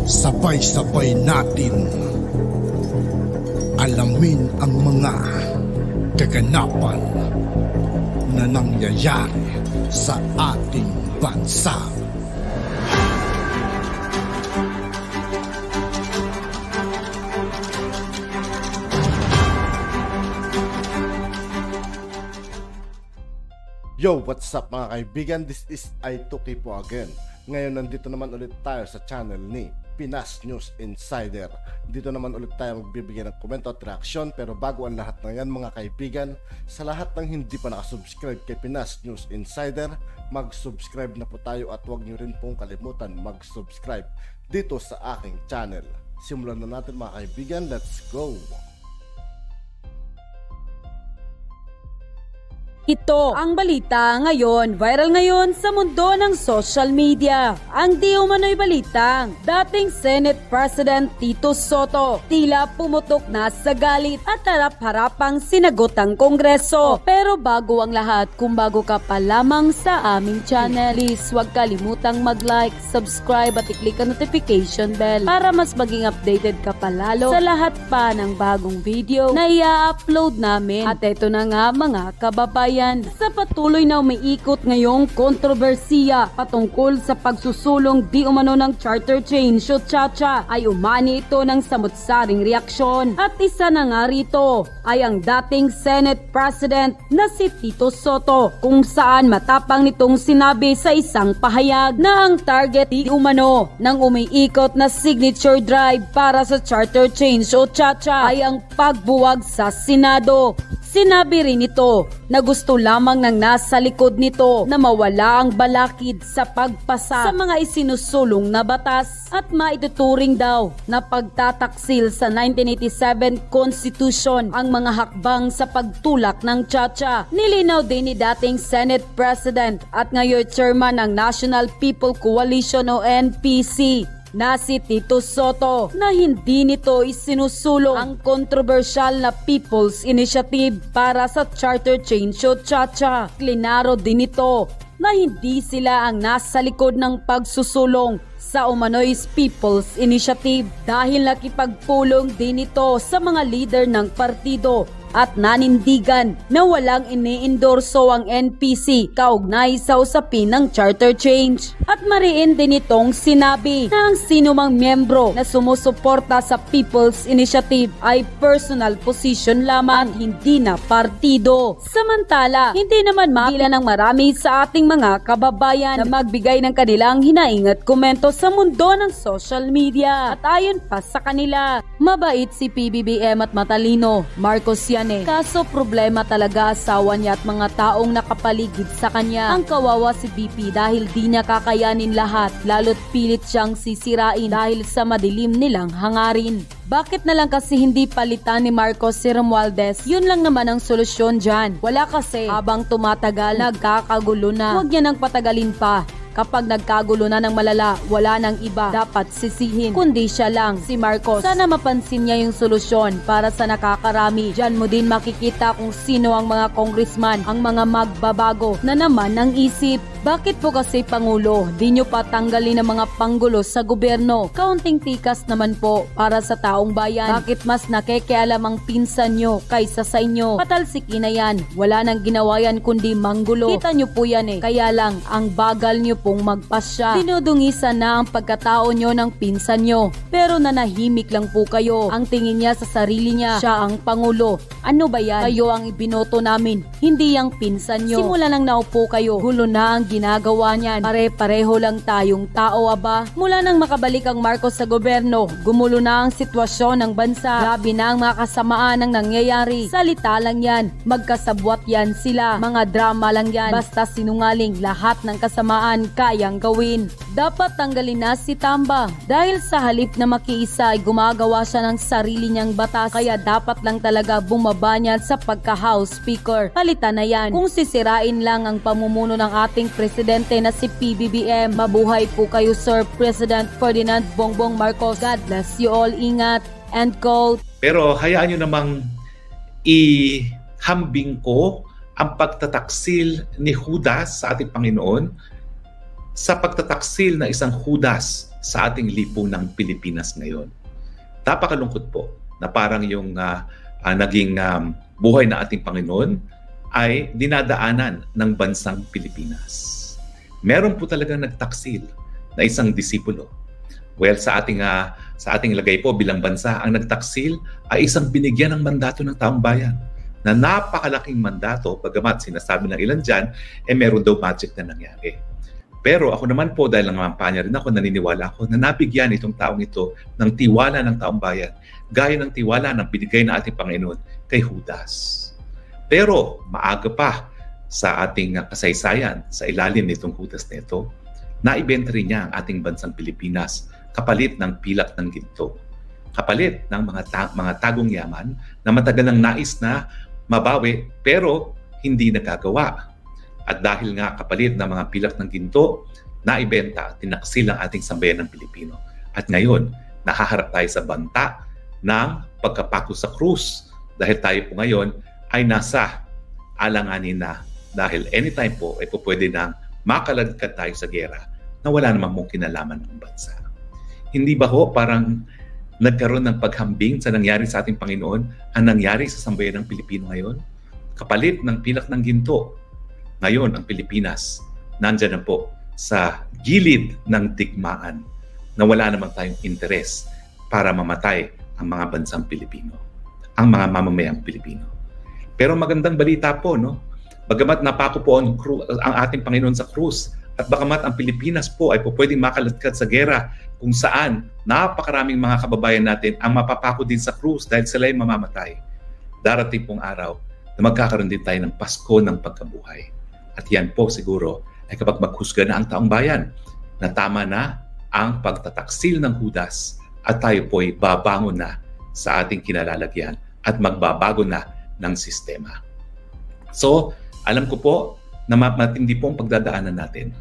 Sabay-sabay natin alamin ang mga kaganapan na nangyayari sa ating bansa. Yo, what's up mga kaibigan? This is Aituki po again. Ngayon nandito naman ulit tayo sa channel ni Pinas News Insider. Dito naman ulit tayo magbibigay ng komento at reaksyon. Pero bago ang lahat ng yan mga kaibigan, sa lahat ng hindi pa nakasubscribe kay Pinas News Insider, mag-subscribe na po tayo at huwag nyo rin pong kalimutan mag-subscribe dito sa aking channel. Simulan na natin mga kaibigan, let's go! Ito ang balita ngayon, viral ngayon sa mundo ng social media. Ang di umano'y balitang dating Senate President Tito Soto tila pumutok na sa galit at harap-harapang sinagot ang Kongreso. Pero bago ang lahat, kung bago ka pa lamang sa aming channel, please huwag kalimutang mag-like, subscribe at i-click ang notification bell para mas maging updated ka palalo sa lahat pa ng bagong video na i-upload namin. At ito na nga mga kababayan, sa patuloy na umiikot ngayong kontrobersiya patungkol sa pagsusulong di umano ng charter change o Chacha, ay umani ito ng samut-saring reaksyon. At isa na nga rito ay ang dating Senate President na si Tito Soto, kung saan matapang nitong sinabi sa isang pahayag na ang target di umano ng umiikot na signature drive para sa charter change o Chacha ay ang pagbuwag sa Senado. Sinabi rin ito na gusto lamang ng nasa likod nito na mawala ang balakid sa pagpasa sa mga isinusulong na batas at maituturing daw na pagtataksil sa 1987 Constitution ang mga hakbang sa pagtulak ng Chacha. Nilinaw din ni dating Senate President at ngayon Chairman ng National People Coalition o NPC na si Tito Soto na hindi nito isinusulong ang kontrobersyal na People's Initiative para sa charter change o Chacha. Klinaro din ito na hindi sila ang nasa likod ng pagsusulong sa umano'y People's Initiative dahil nakipagpulong din ito sa mga leader ng partido at nanindigan na walang ini-endorso ang NPC kaugnay sa usapin ng charter change. At mariin din itong sinabi na ang sinumang miyembro na sumusuporta sa People's Initiative ay personal position lamang at hindi na partido. Samantala, hindi naman mapigilan ng marami sa ating mga kababayan na magbigay ng kanilang hinaing at komento sa mundo ng social media. At ayon pa sa kanila, mabait si PBBM at matalino, Marcos yan eh. Kaso problema talaga asawa niya at mga taong nakapaligid sa kanya. Ang kawawa si BP dahil di niya kakayanin lahat, lalo't pilit siyang sisirain dahil sa madilim nilang hangarin. Bakit na lang kasi hindi palitan ni Marcos si Romualdez? Yun lang naman ang solusyon dyan. Wala kasi, habang tumatagal, nagkakagulo na. Huwag niya nang patagalin pa. Kapag nagkagulo na ng malala, wala nang iba dapat sisihin, kundi siya lang, si Marcos. Sana mapansin niya yung solusyon para sa nakakarami. Diyan mo din makikita kung sino ang mga congressman, ang mga magbabago na naman ng isip. Bakit po kasi Pangulo, di nyo pa tanggalin ang mga panggulo sa gobyerno? Kaunting tikas naman po para sa taong bayan. Bakit mas nakikialam ang pinsan nyo kaysa sa inyo? Patalsikin na yan. Wala nang ginawa yan kundi manggulo. Kita nyo po yan eh. Kaya lang, ang bagal nyo pong magpasya. Dinudungisan na ang pagkatao nyo ng pinsan nyo. Pero nanahimik lang po kayo. Ang tingin niya sa sarili niya, siya ang Pangulo. Ano ba yan? Kayo ang ibinoto namin, hindi ang pinsan nyo. Simula nang naupo kayo, gulo na ang ginagawa niyan. Pare-pareho lang tayong tao aba. Mula nang makabalik ang Marcos sa gobyerno, gumulo na ang sitwasyon ng bansa. Grabe na ang mga kasamaan ang nangyayari. Salita lang yan, magkasabwat yan sila. Mga drama lang yan, basta sinungaling. Lahat ng kasamaan kayang gawin. Dapat tanggalin na si Tamba dahil sa halip na makiisa ay gumagawa siya ng sarili niyang batas, kaya dapat lang talaga bumaba niya sa pagka-House Speaker. Palitan na yan. Kung sisirain lang ang pamumuno ng ating presidente na si PBBM, mabuhay po kayo Sir President Ferdinand Bongbong Marcos. God bless you all. Ingat. End quote. Pero hayaan nyo namang ihambing ko ang pagtataksil ni Judas sa ating Panginoon sa pagtataksil na isang Judas sa ating lipunang Pilipinas ngayon. Napakalungkot po na parang yung naging buhay na ating Panginoon ay dinadaanan ng bansang Pilipinas. Meron po talagang nagtaksil na isang disipulo. Well, sa ating lagay po bilang bansa, ang nagtaksil ay isang binigyan ng mandato ng taong bayan na napakalaking mandato, bagamat sinasabi ng ilan dyan, meron daw magic na nangyari. Pero ako naman po, dahil nangampanya rin ako, naniniwala ako na nabigyan itong taong ito ng tiwala ng taong bayan, gaya ng tiwala ng binigay na ating Panginoon kay Judas. Pero maaga pa sa ating kasaysayan, sa ilalim nitong Judas na ito, naibenta rin niya ang ating bansang Pilipinas kapalit ng pilak ng ginto. Kapalit ng mga tagong yaman na matagal nang nais na mabawi pero hindi nagagawa. At dahil nga kapalit ng mga pilak ng ginto, naibenta at tinaksil ang ating sambayan ng Pilipino. At ngayon, nahaharap tayo sa banta ng pagkapako sa krus. Dahil tayo po ngayon ay nasa alanganin na dahil anytime po ay po pwede nang makaladkad tayo sa gera na wala namang mong kinalaman ng bansa. Hindi ba ho parang nagkaroon ng paghambing sa nangyari sa ating Panginoon ang nangyari sa sambayan ng Pilipino ngayon? Kapalit ng pilak ng ginto, ngayon ang Pilipinas nandyan na po sa gilid ng digmaan na wala namang tayong interes para mamatay ang mga bansang Pilipino, ang mga mamamayang Pilipino. Pero magandang balita po, no? Bagamat napako po ang ating Panginoon sa krus at bagamat ang Pilipinas po ay po pwedeng makaladkad sa gera kung saan napakaraming mga kababayan natin ang mapapako din sa krus dahil sila ay mamamatay. Darating pong araw na magkakaroon din tayo ng Pasko ng pagkabuhay. At yan po siguro ay kapag maghusga na ang taong bayan na tama na ang pagtataksil ng Judas at tayo po ay babangon na sa ating kinalalagyan at magbabago na ng sistema. So, alam ko po na matindi po ang pagdadaanan natin.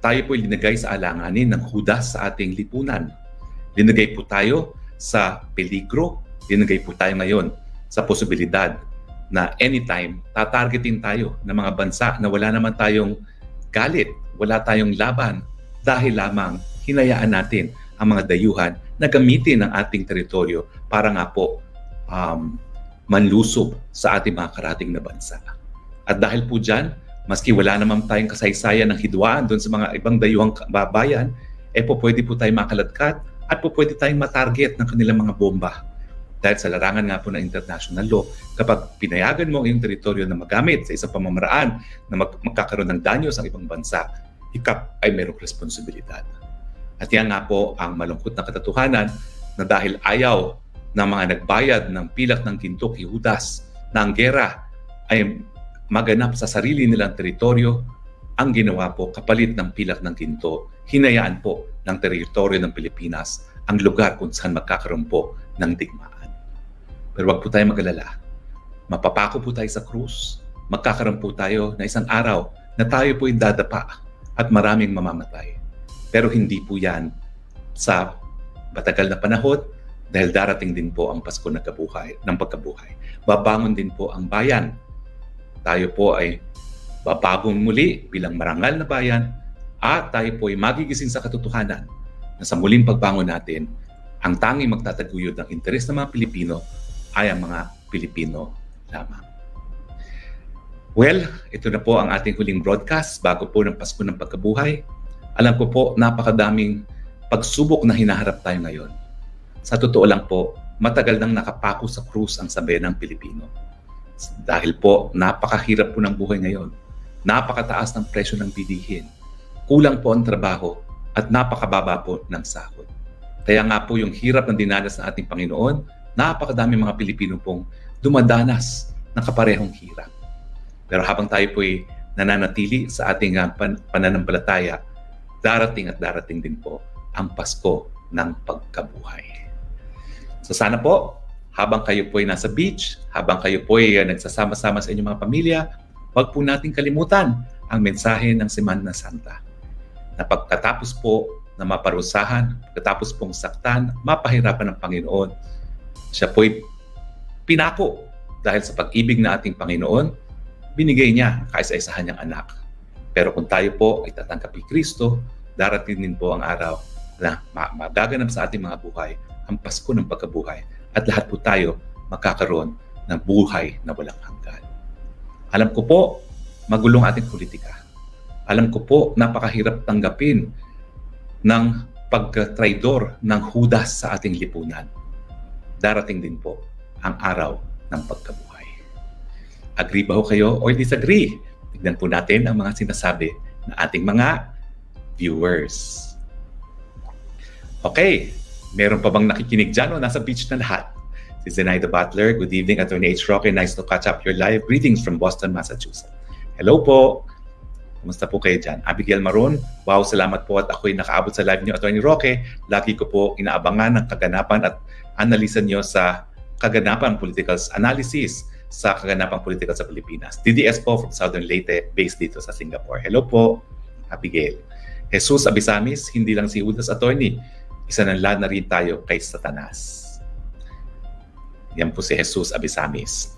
Tayo po ay linagay sa alanganin ng Judas sa ating lipunan. Linagay po tayo sa peligro. Linagay po tayo ngayon sa posibilidad na anytime tatargetin tayo ng mga bansa na wala naman tayong galit, wala tayong laban dahil lamang hinayaan natin ang mga dayuhan na gamitin ang ating teritoryo para nga po manlusob sa ating mga karating na bansa. At dahil po dyan, maski wala naman tayong kasaysayan ng hidwaan doon sa mga ibang dayuhang babayan, po pwede po tayong makaladkad at po pwede tayong matarget ng kanilang mga bomba. Dahil sa larangan nga po ng international law, kapag pinayagan mo ang iyong teritoryo na magamit sa isang pamamaraan na magkakaroon ng danyo sa ibang bansa, ikaw ay mayroong responsibilidad. At yan nga po ang malungkot na katotohanan na dahil ayaw ng mga nagbayad ng pilak ng ginto kay Judas na ang gera ay maganap sa sarili nilang teritoryo, ang ginawa po kapalit ng pilak ng ginto, hinayaan po ng teritoryo ng Pilipinas ang lugar kung saan magkakaroon po ng digmaan. Pero wag po tayo mag-alala. Mapapako po tayo sa krus. Magkakaroon po tayo na isang araw na tayo po ay dadapa at maraming mamamatay. Pero hindi po yan sa matagal na panahon dahil darating din po ang Pasko ng pagkabuhay. Babangon din po ang bayan. Tayo po ay babagong muli bilang marangal na bayan at tayo po ay magigising sa katotohanan na sa muling pagbangon natin, ang tanging magtataguyod ng interes ng mga Pilipino ay ang mga Pilipino lamang. Well, ito na po ang ating huling broadcast bago po ng Pasko ng Pagkabuhay. Alam ko po, napakadaming pagsubok na hinaharap tayo ngayon. Sa totoo lang po, matagal nang nakapako sa krus ang sambayan ng Pilipino. Dahil po, napakahirap po ng buhay ngayon. Napakataas ng presyo ng bilihin. Kulang po ang trabaho at napakababa po ng sahod. Kaya nga po yung hirap na dinanas ng ating Panginoon, napakadami mga Pilipino pong dumadanas ng kaparehong hirap. Pero habang tayo po'y nananatili sa ating pananampalataya, darating at darating din po ang Pasko ng Pagkabuhay. So sana po, habang kayo po'y nasa beach, habang kayo po'y nagsasama-sama sa inyong mga pamilya, huwag po nating kalimutan ang mensahe ng Semana Santa. Na pagkatapos po na maparusahan, pagkatapos pong saktan, mapahirapan ng Panginoon, siya po'y pinako dahil sa pag-ibig na ating Panginoon, binigay niya kaisa-isahan niyang anak. Pero kung tayo po ay tatanggap kay Kristo, darating din po ang araw na magaganap sa ating mga buhay ang Pasko ng pagkabuhay at lahat po tayo magkakaroon ng buhay na walang hanggan. Alam ko po, magulong ating politika. Alam ko po, napakahirap tanggapin ng pagtraidor ng Judas sa ating lipunan. Darating din po ang araw ng pagkabuhay. Agree ba ho kayo o disagree? Tignan po natin ang mga sinasabi ng ating mga viewers. Okay, meron pa bang nakikinig dyan o nasa beach na lahat? Si Zenaida Butler, good evening, Attorney H. Roque. Nice to catch up your live. Greetings from Boston, Massachusetts. Hello po. Kumusta po kayo dyan? Abigail Maron, wow, salamat po at ako'y nakaabot sa live niyo, Attorney Roque. Lagi ko po inaabangan ng kaganapan at analisan niyo sa kaganapan political analysis sa kaganapan political sa Pilipinas. DDS po from Southern Leyte, based dito sa Singapore. Hello po, Abigail. Jesus Abisamis, hindi lang si Judas, Attorney. Isa ng lahat na rin tayo kay Satanas. Yan po si Jesus Abisamis.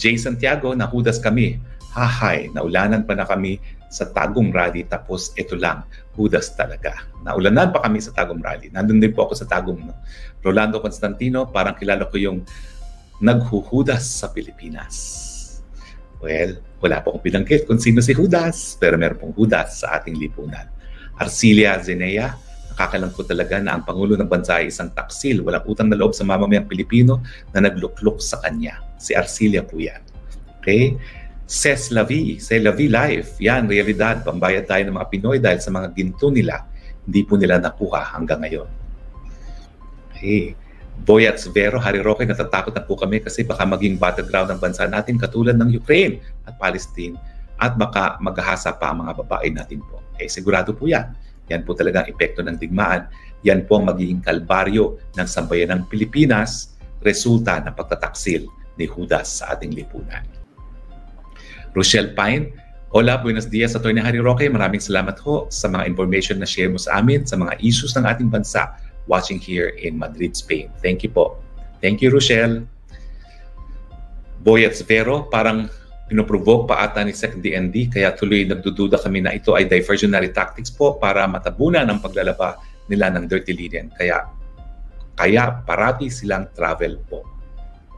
Jay Santiago, na Judas kami. Hahay, naulanan pa na kami sa Tagum Rally tapos ito lang, Judas talaga. Naulanan pa kami sa Tagum Rally. Nandun din po ako sa Tagum. Rolando Constantino, parang kilala ko yung naghuhudas sa Pilipinas. Well, wala po akong binanggit kung sino si Judas, pero meron pong Judas sa ating lipunan. Arcilia Zenea, nakakalangkot talaga na ang Pangulo ng Bansa ay isang taksil, walang utang na loob sa mamamayang Pilipino na naglukluk sa kanya. Si Arcilia po yan. Okay? C'est la vie life. Yan, realidad. Pambayad tayo ng mga Pinoy dahil sa mga ginto nila, hindi po nila nakuha hanggang ngayon. Okay. Boyat Vero, Harry Roque, natatakot na po kami kasi baka maging battleground ng bansa natin katulad ng Ukraine at Palestine at baka maghahasa pa ang mga babae natin po. Sigurado po yan. Yan po talaga ang epekto ng digmaan. Yan po ang magiging kalbaryo ng sambayanang Pilipinas, resulta ng pagtataksil ni Judas sa ating lipunan. Rochelle Pine, hola, buenos dias, Attorney Harry Roque. Maraming salamat ho sa mga information na share mo sa amin sa mga issues ng ating bansa watching here in Madrid, Spain. Thank you po. Thank you, Rochelle. Boyat Vero, parang pinoprovoke pa ata ni Sec DND kaya tuloy nagdududa kami na ito ay diversionary tactics po para matabunan ang paglalaba nila ng dirty linen. Kaya parati silang travel po.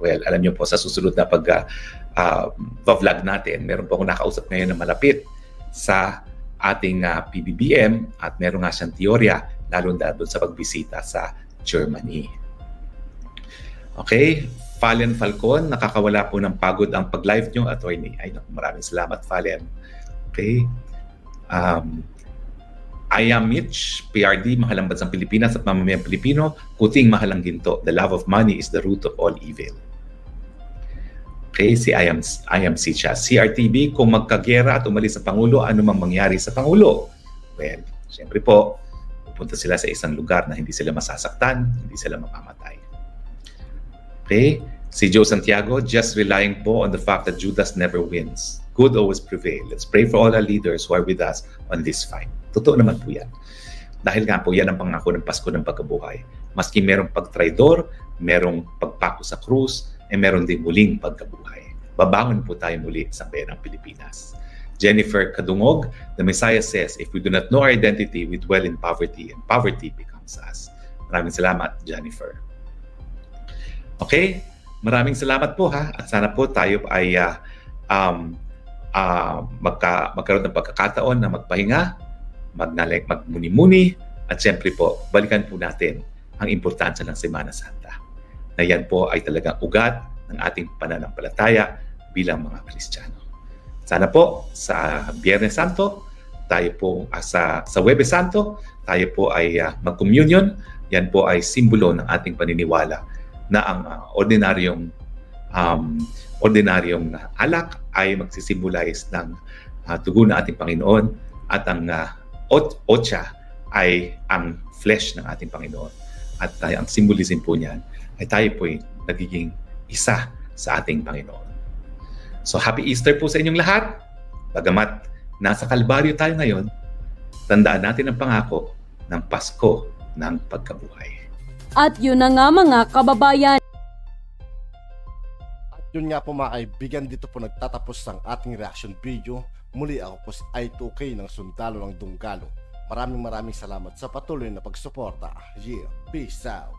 Well, alam niyo po, sa susunod na pag-vlog natin, meron po akong nakausap ngayon na malapit sa ating PBBM at meron nga siyang teorya lalo na doon sa pagbisita sa Germany. Okay, Fallen Falcon, nakakawala po ng pagod ang pag-live nyo, Attorney. Ay, maraming salamat, Fallen. Okay. I am Mitch, PRD, mahalang bansang Pilipinas at mamamayang Pilipino, kuting mahalang ginto. The love of money is the root of all evil. Okay, si I am Sicha. CRTV, kung magkagera at umalis sa Pangulo, ano mang mangyari sa Pangulo? Well, siyempre po, pupunta sila sa isang lugar na hindi sila masasaktan, hindi sila mamamatay. Okay, si Joe Santiago, just relying po on the fact that Judas never wins. Good always prevail. Let's pray for all our leaders who are with us on this fight. Totoo naman po yan. Dahil nga po yan ang pangako ng Pasko ng pagkabuhay. Maski merong pagtraidor, merong pagpako sa krus, meron din muling pagkabuhay. Babangon po tayo muli sa bayan ng Pilipinas. Jennifer Kadungog, the Messiah says, if we do not know our identity, we dwell in poverty and poverty becomes us. Maraming salamat, Jennifer. Okay, maraming salamat po ha. At sana po tayo ay magkaroon ng pagkakataon na magpahinga, magmuni-muni, at siyempre po, balikan po natin ang importansya ng Semana Santa. Na yan po ay talagang ugat ng ating pananampalataya bilang mga Kristiyano. Sana po sa Biyernes Santo, tayo po sa Huwebes Santo, tayo po ay mag-communion. Yan po ay simbolo ng ating paniniwala na ang ordinaryong alak ay magsisimbolize ng dugo ng ating Panginoon at ang otsa ay ang flesh ng ating Panginoon. At ang symbolism po niyan ay tayo po ay nagiging isa sa ating Panginoon. So happy Easter po sa inyong lahat. Bagamat nasa Kalbaryo tayo ngayon, tandaan natin ang pangako ng Pasko ng pagkabuhay. At yun na nga mga kababayan. At yun nga po mga kaibigan, dito po nagtatapos ang ating reaction video. Muli ako po si I2K ng Sundalo ng Dunggalo. Maraming salamat sa patuloy na pagsuporta. Yeah, peace out.